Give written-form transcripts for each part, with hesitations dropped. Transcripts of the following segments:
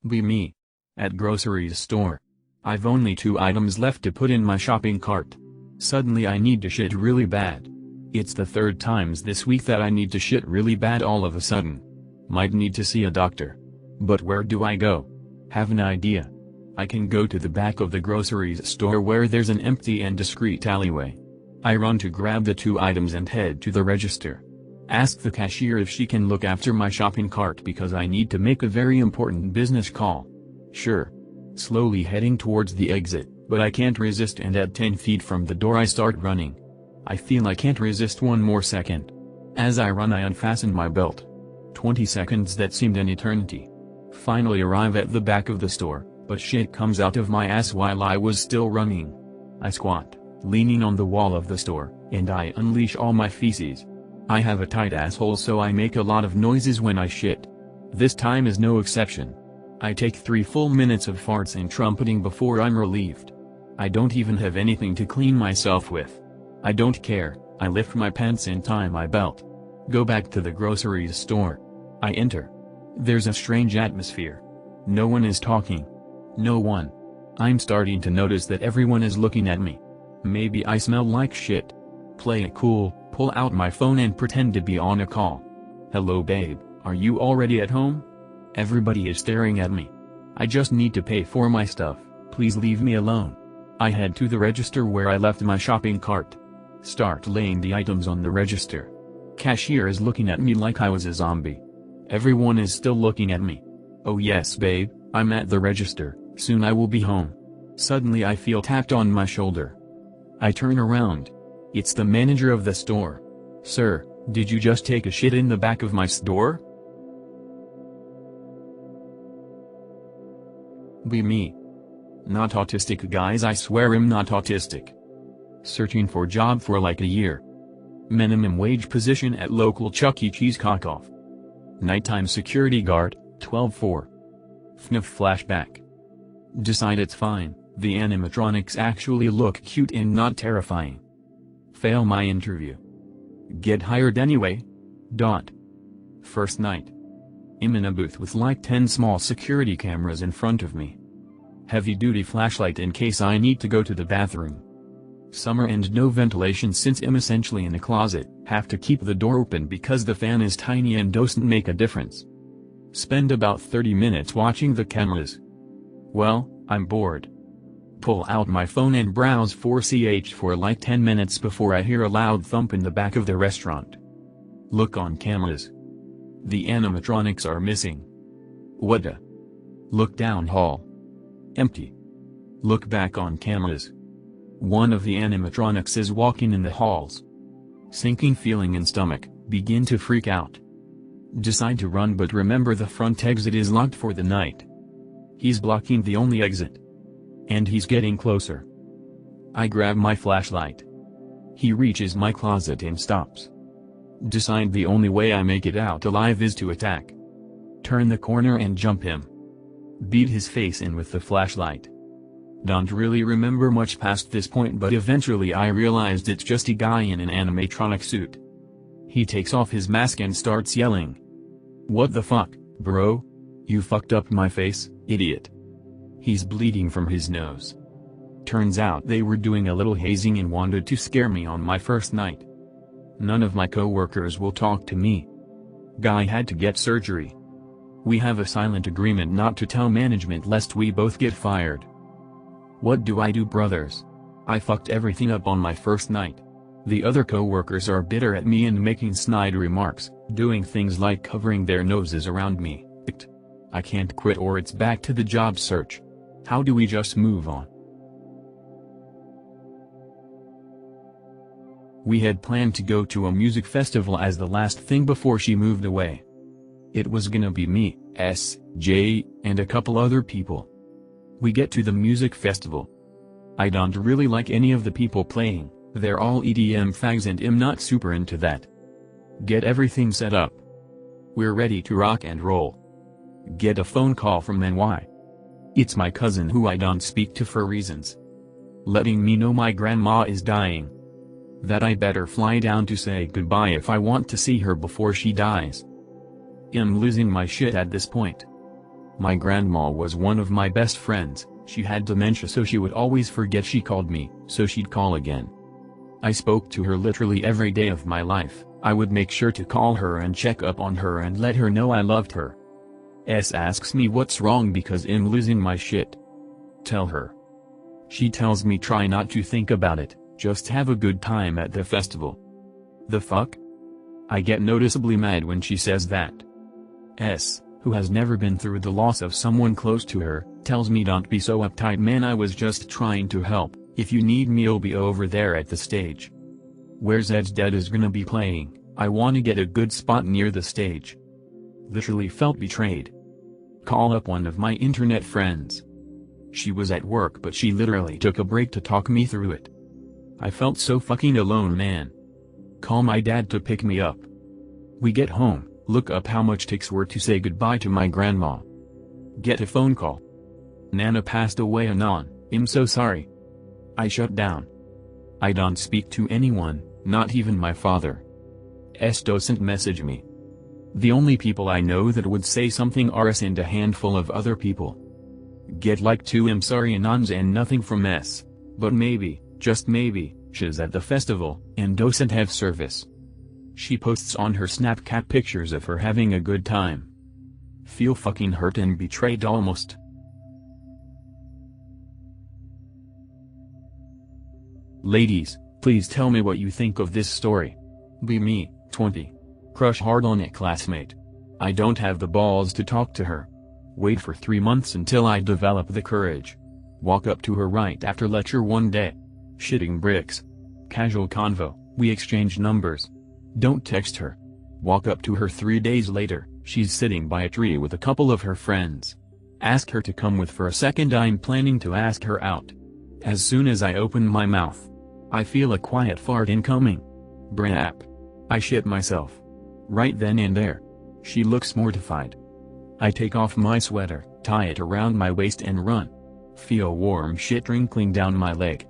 Be me. At groceries store. I've only 2 items left to put in my shopping cart. Suddenly I need to shit really bad. It's the 3rd times this week that I need to shit really bad all of a sudden. Might need to see a doctor. But where do I go? Have an idea. I can go to the back of the groceries store where there's an empty and discreet alleyway. I run to grab the 2 items and head to the register. Ask the cashier if she can look after my shopping cart because I need to make a very important business call. Sure. Slowly heading towards the exit, but I can't resist, and at 10 feet from the door I start running. I feel I can't resist one more second. As I run I unfasten my belt. 20 seconds that seemed an eternity. Finally arrive at the back of the store, but shit comes out of my ass while I was still running. I squat, leaning on the wall of the store, and I unleash all my feces. I have a tight asshole, so I make a lot of noises when I shit. This time is no exception. I take 3 full minutes of farts and trumpeting before I'm relieved. I don't even have anything to clean myself with. I don't care, I lift my pants and tie my belt. Go back to the groceries store. I enter. There's a strange atmosphere. No one is talking. No one. I'm starting to notice that everyone is looking at me. Maybe I smell like shit. Play it cool, pull out my phone and pretend to be on a call. Hello babe, are you already at home? Everybody is staring at me. I just need to pay for my stuff, please leave me alone. I head to the register where I left my shopping cart. Start laying the items on the register. Cashier is looking at me like I was a zombie. Everyone is still looking at me. Oh yes babe, I'm at the register, soon I will be home. Suddenly I feel tapped on my shoulder. I turn around. It's the manager of the store. Sir, did you just take a shit in the back of my store? Be me. Not autistic guys, I swear I'm not autistic. Searching for job for like a year. Minimum wage position at local Chuck E. Cheese cock-off. Nighttime security guard, 12-4. FNAF flashback. Decide it's fine, the animatronics actually look cute and not terrifying. Fail my interview. Get hired anyway. First night. I'm in a booth with like 10 small security cameras in front of me. Heavy-duty flashlight in case I need to go to the bathroom. Summer and no ventilation since I'm essentially in a closet, have to keep the door open because the fan is tiny and doesn't make a difference. Spend about 30 minutes watching the cameras. Well, I'm bored. Pull out my phone and browse 4ch for like 10 minutes before I hear a loud thump in the back of the restaurant. Look on cameras. The animatronics are missing. What the? Look down hall. Empty. Look back on cameras. One of the animatronics is walking in the halls. Sinking feeling in stomach, begin to freak out. Decide to run but remember the front exit is locked for the night. He's blocking the only exit. And he's getting closer. I grab my flashlight. He reaches my closet and stops. Decide the only way I make it out alive is to attack. Turn the corner and jump him. Beat his face in with the flashlight. Don't really remember much past this point, but eventually I realized it's just a guy in an animatronic suit. He takes off his mask and starts yelling. What the fuck, bro? You fucked up my face, idiot. He's bleeding from his nose. Turns out they were doing a little hazing and wanted to scare me on my first night. None of my coworkers will talk to me. Guy had to get surgery. We have a silent agreement not to tell management lest we both get fired. What do I do, brothers? I fucked everything up on my first night. The other coworkers are bitter at me and making snide remarks, doing things like covering their noses around me. I can't quit or it's back to the job search. How do we just move on? We had planned to go to a music festival as the last thing before she moved away. It was gonna be me, S.J., and a couple other people. We get to the music festival. I don't really like any of the people playing, they're all EDM fags and I'm not super into that. Get everything set up. We're ready to rock and roll. Get a phone call from NY. It's my cousin who I don't speak to for reasons. Letting me know my grandma is dying. That I better fly down to say goodbye if I want to see her before she dies. I'm losing my shit at this point. My grandma was one of my best friends. She had dementia, so she would always forget she called me, so she'd call again. I spoke to her literally every day of my life. I would make sure to call her and check up on her and let her know I loved her. S asks me what's wrong because I'm losing my shit. Tell her. She tells me try not to think about it, just have a good time at the festival. The fuck? I get noticeably mad when she says that. S, who has never been through the loss of someone close to her, tells me don't be so uptight man, I was just trying to help. If you need me I'll be over there at the stage. Where Zed's Dead is gonna be playing, I wanna get a good spot near the stage. Literally felt betrayed. Call up one of my internet friends. She was at work but she literally took a break to talk me through it. I felt so fucking alone man. Call my dad to pick me up. We get home, look up how much takes were to say goodbye to my grandma. Get a phone call. Nana passed away anon, I'm so sorry. I shut down. I don't speak to anyone, not even my father. S doesn't message me. The only people I know that would say something are S and a handful of other people. Get like 2 I'm sorry anons and nothing from S, but maybe, just maybe, she's at the festival and doesn't have service. She posts on her Snapchat pictures of her having a good time. Feel fucking hurt and betrayed almost. Ladies, please tell me what you think of this story. Be me, 20. Crush hard on a classmate. I don't have the balls to talk to her. Wait for 3 months until I develop the courage. Walk up to her right after lecture one day. Shitting bricks. Casual convo, we exchange numbers. Don't text her. Walk up to her 3 days later, she's sitting by a tree with a couple of her friends. Ask her to come with for a second, I'm planning to ask her out. As soon as I open my mouth, I feel a quiet fart incoming. Brap. I shit myself. Right then and there. She looks mortified. I take off my sweater, tie it around my waist and run. Feel warm shit trickling down my leg.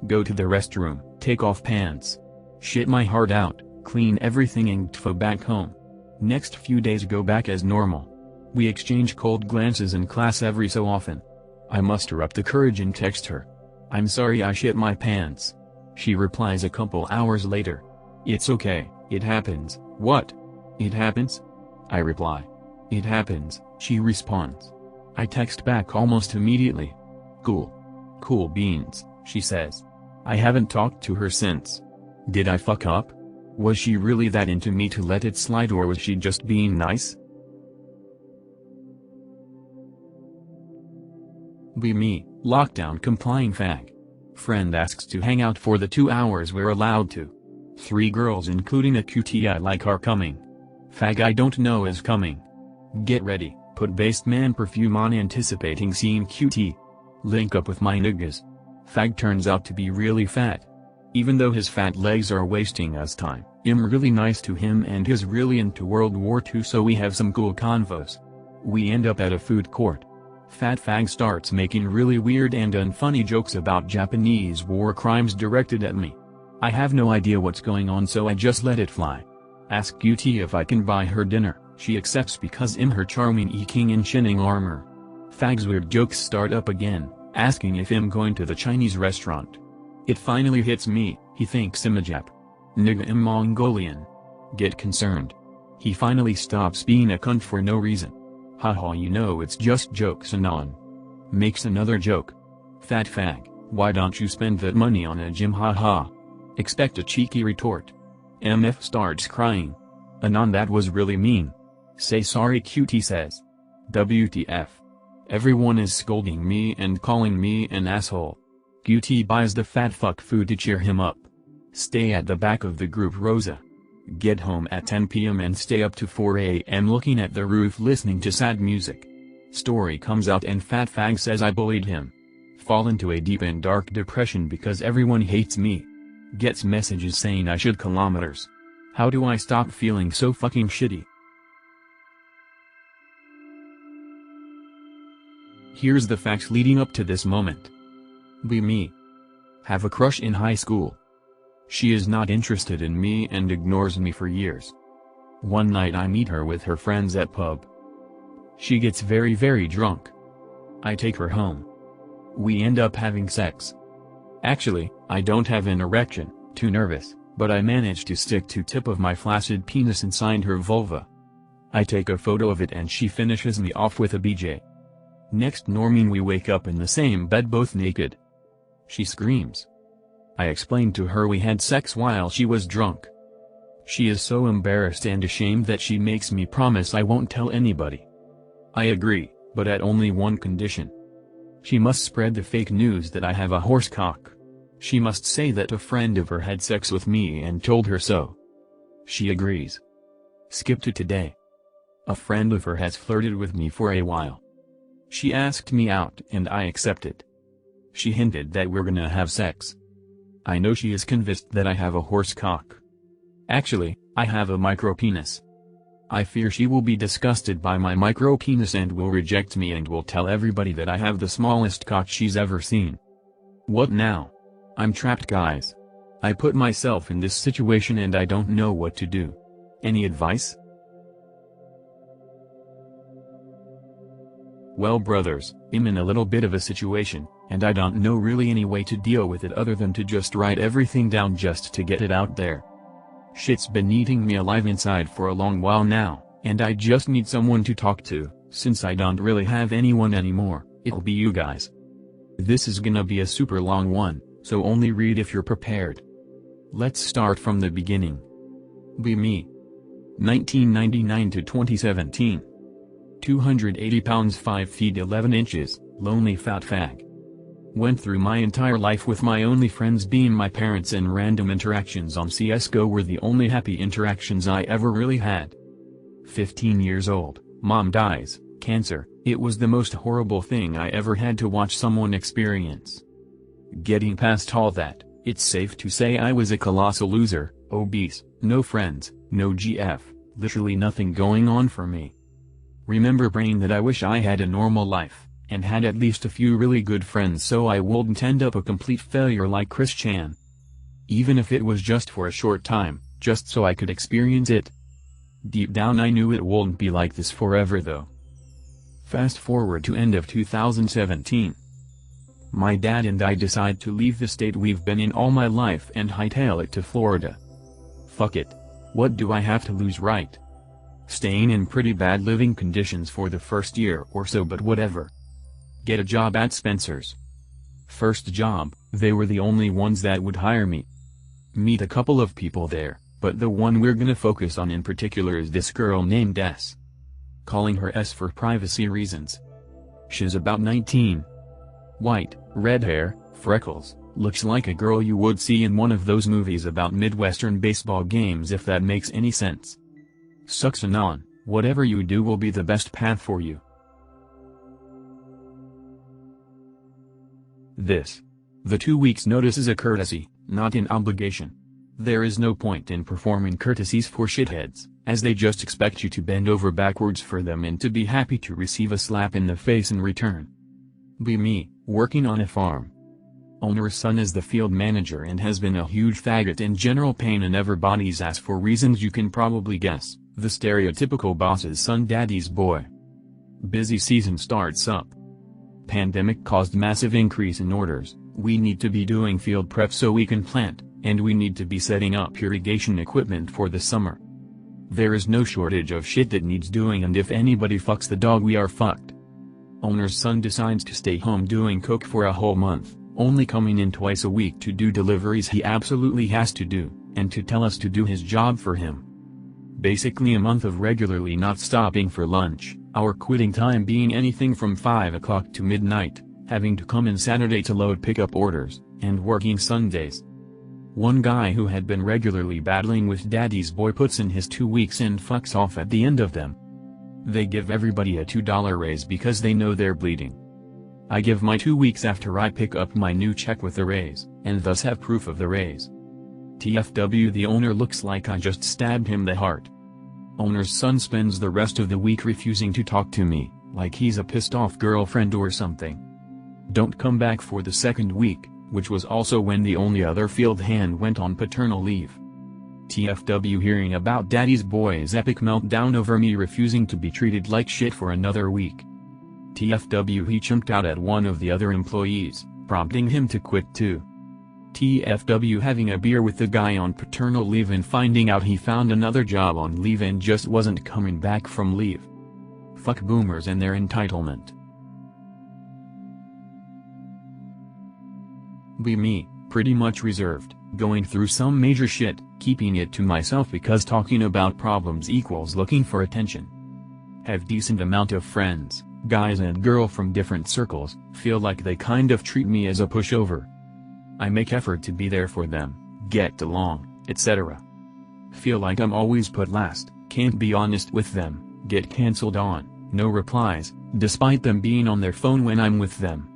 Go to the restroom, take off pants. Shit my heart out, clean everything and go back home. Next few days go back as normal. We exchange cold glances in class every so often. I muster up the courage and text her. I'm sorry I shit my pants. She replies a couple hours later. It's okay, it happens. What? It happens? I reply. It happens, she responds. I text back almost immediately. Cool. Cool beans, she says. I haven't talked to her since. Did I fuck up? Was she really that into me to let it slide, or was she just being nice? Be me, lockdown complying fag. Friend asks to hang out for the 2 hours we're allowed to. 3 girls including a cutie I like are coming. Fag I don't know is coming. Get ready, put based man perfume on anticipating seeing cutie. Link up with my niggas. Fag turns out to be really fat. Even though his fat legs are wasting us time, I'm really nice to him and he's really into World War II, so we have some cool convos. We end up at a food court. Fat fag starts making really weird and unfunny jokes about Japanese war crimes directed at me. I have no idea what's going on, so I just let it fly. Ask QT if I can buy her dinner, she accepts because I'm her charming king in shining armor. Fag's weird jokes start up again, asking if I'm going to the Chinese restaurant. It finally hits me, he thinks I'm a Jap. Nigga I'm Mongolian. Get concerned. He finally stops being a cunt for no reason. Haha, you know it's just jokes anon. Makes another joke. Fat fag, why don't you spend that money on a gym, haha. Expect a cheeky retort. MF starts crying. Anon, that was really mean. Say sorry, QT says. WTF. Everyone is scolding me and calling me an asshole. QT buys the fat fuck food to cheer him up. Stay at the back of the group Rosa. Get home at 10 p.m. and stay up to 4 a.m. looking at the roof listening to sad music. Story comes out and fat fag says I bullied him. Fall into a deep and dark depression because everyone hates me. Gets messages saying I should kilometers. How do I stop feeling so fucking shitty? Here's the facts leading up to this moment. Be me. Have a crush in high school. She is not interested in me and ignores me for years. One night I meet her with her friends at pub. She gets very drunk. I take her home. We end up having sex. Actually, I don't have an erection, too nervous, but I manage to stick to tip of my flaccid penis inside her vulva. I take a photo of it and she finishes me off with a BJ. Next morning we wake up in the same bed both naked. She screams. I explained to her we had sex while she was drunk. She is so embarrassed and ashamed that she makes me promise I won't tell anybody. I agree, but at only one condition. She must spread the fake news that I have a horse cock. She must say that a friend of her had sex with me and told her so. She agrees. Skip to today. A friend of her has flirted with me for a while. She asked me out and I accepted. She hinted that we're gonna have sex. I know she is convinced that I have a horse cock. Actually, I have a micropenis. I fear she will be disgusted by my micropenis and will reject me and will tell everybody that I have the smallest cock she's ever seen. What now? I'm trapped, guys. I put myself in this situation and I don't know what to do. Any advice? Well brothers, I'm in a little bit of a situation, and I don't know really any way to deal with it other than to just write everything down just to get it out there. Shit's been eating me alive inside for a long while now, and I just need someone to talk to. Since I don't really have anyone anymore, it'll be you guys. This is gonna be a super long one, so only read if you're prepared. Let's start from the beginning. Be me. 1999 to 2017. 280 pounds 5 feet 11 inches, lonely fat fag. Went through my entire life with my only friends being my parents, and random interactions on CSGO were the only happy interactions I ever really had. 15 years old, mom dies, cancer. It was the most horrible thing I ever had to watch someone experience. Getting past all that, it's safe to say I was a colossal loser, obese, no friends, no GF, literally nothing going on for me. Remember praying that I wish I had a normal life, and had at least a few really good friends so I wouldn't end up a complete failure like Chris Chan. Even if it was just for a short time, just so I could experience it. Deep down I knew it wouldn't be like this forever though. Fast forward to end of 2017. My dad and I decide to leave the state we've been in all my life and hightail it to Florida. Fuck it. What do I have to lose, right? Staying in pretty bad living conditions for the first year or so, but whatever. Get a job at Spencer's. First job, they were the only ones that would hire me. Meet a couple of people there, but the one we're gonna focus on in particular is this girl named S. Calling her S for privacy reasons. She's about 19. White, red hair, freckles, looks like a girl you would see in one of those movies about Midwestern baseball games, if that makes any sense. Sucks anon, whatever you do will be the best path for you. The 2 weeks notice is a courtesy, not an obligation. There is no point in performing courtesies for shitheads, as they just expect you to bend over backwards for them and to be happy to receive a slap in the face in return. Be me, working on a farm. Owner's son is the field manager and has been a huge faggot and general pain in everybody's ass for reasons you can probably guess, the stereotypical boss's son, daddy's boy. Busy season starts up. Pandemic caused massive increase in orders. We need to be doing field prep so we can plant, and we need to be setting up irrigation equipment for the summer. There is no shortage of shit that needs doing, and if anybody fucks the dog we are fucked. Owner's son decides to stay home doing coke for a whole month, only coming in twice a week to do deliveries he absolutely has to do, and to tell us to do his job for him. Basically a month of regularly not stopping for lunch, our quitting time being anything from 5 o'clock to midnight, having to come in Saturday to load pickup orders, and working Sundays. One guy who had been regularly battling with daddy's boy puts in his 2 weeks and fucks off at the end of them. They give everybody a $2 raise because they know they're bleeding. I give my 2 weeks after I pick up my new check with the raise, and thus have proof of the raise. TFW, the owner looks like I just stabbed him the heart. Owner's son spends the rest of the week refusing to talk to me, like he's a pissed off girlfriend or something. Don't come back for the second week, which was also when the only other field hand went on paternal leave. TFW hearing about daddy's boy's epic meltdown over me refusing to be treated like shit for another week. TFW he chumped out at one of the other employees, prompting him to quit too. TFW having a beer with the guy on paternal leave and finding out he found another job on leave and just wasn't coming back from leave. Fuck boomers and their entitlement. Be me, pretty much reserved, going through some major shit, keeping it to myself because talking about problems equals looking for attention. Have decent amount of friends, guys and girl from different circles, feel like they kind of treat me as a pushover. I make effort to be there for them, get along, etc. Feel like I'm always put last, can't be honest with them, get cancelled on, no replies, despite them being on their phone when I'm with them.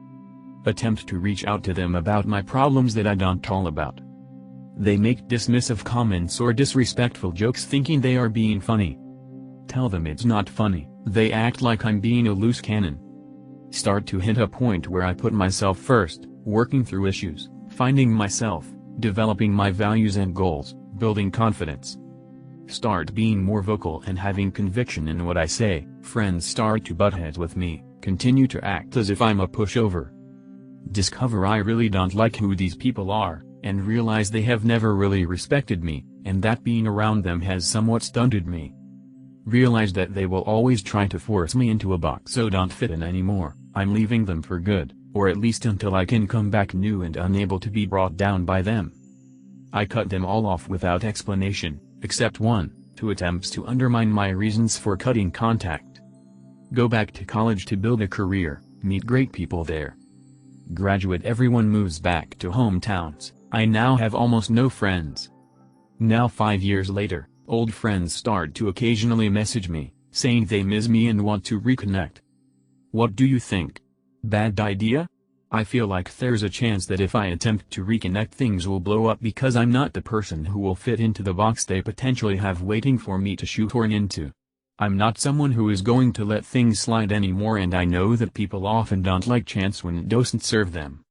Attempt to reach out to them about my problems that I don't tell about. They make dismissive comments or disrespectful jokes thinking they are being funny. Tell them it's not funny, they act like I'm being a loose cannon. Start to hit a point where I put myself first, working through issues, finding myself, developing my values and goals, building confidence. Start being more vocal and having conviction in what I say. Friends start to butt heads with me, continue to act as if I'm a pushover. Discover I really don't like who these people are, and realize they have never really respected me, and that being around them has somewhat stunted me. Realize that they will always try to force me into a box so don't fit in anymore. I'm leaving them for good, or at least until I can come back new and unable to be brought down by them. I cut them all off without explanation, except 1, 2 attempts to undermine my reasons for cutting contact. Go back to college to build a career, meet great people there. Graduate everyone moves back to hometowns, I now have almost no friends. Now 5 years later, old friends start to occasionally message me, saying they miss me and want to reconnect. What do you think? Bad idea? I feel like there's a chance that if I attempt to reconnect things will blow up because I'm not the person who will fit into the box they potentially have waiting for me to shoehorn into. I'm not someone who is going to let things slide anymore, and I know that people often don't like chance when it doesn't serve them.